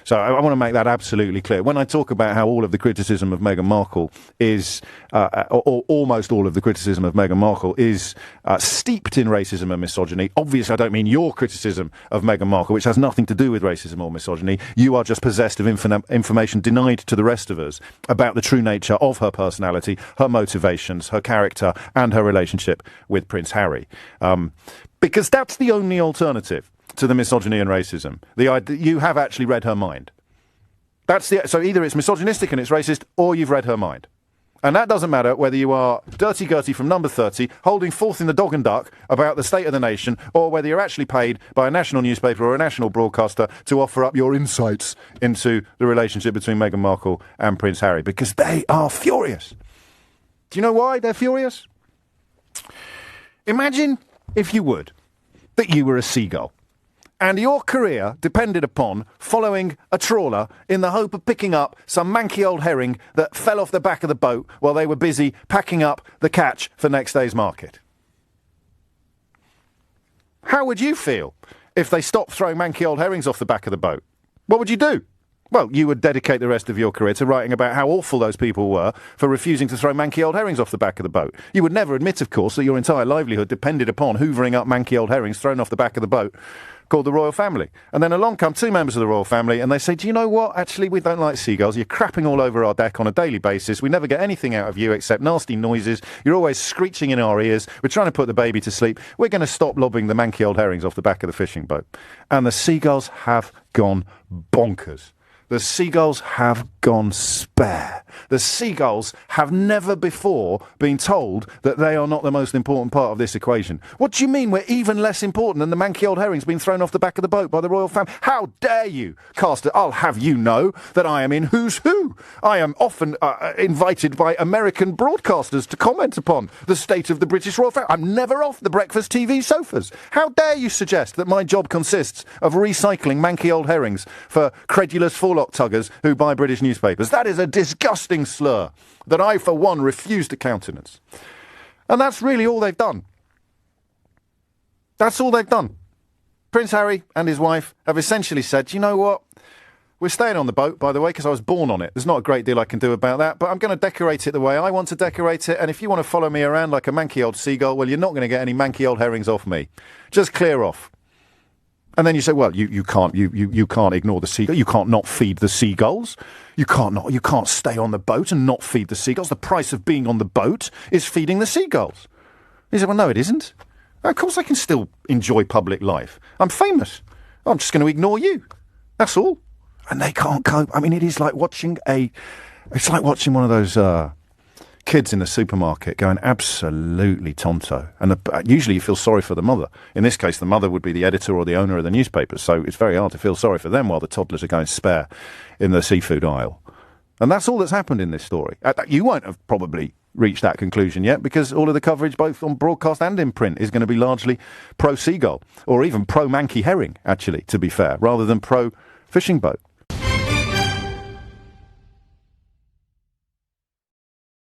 So I want to make that absolutely clear. When I talk about how all of the criticism of Meghan Markle is, or almost all of the criticism of Meghan Markle is steeped in racism and misogyny, obviously I don't mean your criticism of Meghan Markle, which has nothing to do with racism or misogyny. You are just possessed of information denied to the rest of us about the true nature of her personality, her motivations, her character, and her relationship with Prince Harry. Because that's the only alternative to the misogyny and racism. You have actually read her mind. So either it's misogynistic and it's racist, or you've read her mind. And that doesn't matter whether you are Dirty Gertie from Number 30, holding forth in the Dog and Duck about the state of the nation, or whether you're actually paid by a national newspaper or a national broadcaster to offer up your insights into the relationship between Meghan Markle and Prince Harry, because they are furious. Do you know why they're furious? Imagine, if you would, that you were a seagull, and your career depended upon following a trawler in the hope of picking up some manky old herring that fell off the back of the boat while they were busy packing up the catch for next day's market. How would you feel if they stopped throwing manky old herrings off the back of the boat? What would you do? Well, you would dedicate the rest of your career to writing about how awful those people were for refusing to throw manky old herrings off the back of the boat. You would never admit, of course, that your entire livelihood depended upon hoovering up manky old herrings thrown off the back of the boat called the royal family. And then along come two members of the royal family and they say, do you know what? Actually, we don't like seagulls. You're crapping all over our deck on a daily basis. We never get anything out of you except nasty noises. You're always screeching in our ears. We're trying to put the baby to sleep. We're going to stop lobbing the manky old herrings off the back of the fishing boat. And the seagulls have gone bonkers. The seagulls have gone spare. The seagulls have never before been told that they are not the most important part of this equation. What do you mean we're even less important than the manky old herrings being thrown off the back of the boat by the royal family? How dare you, Caster? I'll have you know that I am in Who's Who. I am often invited by American broadcasters to comment upon the state of the British royal family. I'm never off the breakfast TV sofas. How dare you suggest that my job consists of recycling manky old herrings for credulous forelock tuggers who buy British newspapers? That is a disgusting slur that I, for one, refuse to countenance. And that's really all they've done. That's all they've done. Prince Harry and his wife have essentially said, you know what? We're staying on the boat, by the way, because I was born on it. There's not a great deal I can do about that, but I'm going to decorate it the way I want to decorate it, and if you want to follow me around like a manky old seagull, well, you're not going to get any manky old herrings off me. Just clear off. And then you say, well, you can't ignore the seagull. You can't not feed the seagulls. You can't stay on the boat and not feed the seagulls. The price of being on the boat is feeding the seagulls. He said, well, no, it isn't. Of course I can still enjoy public life. I'm famous. I'm just going to ignore you. That's all. And they can't cope. I mean, it's like watching one of those kids in the supermarket going absolutely tonto. And usually you feel sorry for the mother. In this case, the mother would be the editor or the owner of the newspaper. So it's very hard to feel sorry for them while the toddlers are going spare in the seafood aisle. And that's all that's happened in this story. You won't have probably reached that conclusion yet, because all of the coverage, both on broadcast and in print, is going to be largely pro-seagull, or even pro-manky herring, actually, to be fair, rather than pro-fishing boat.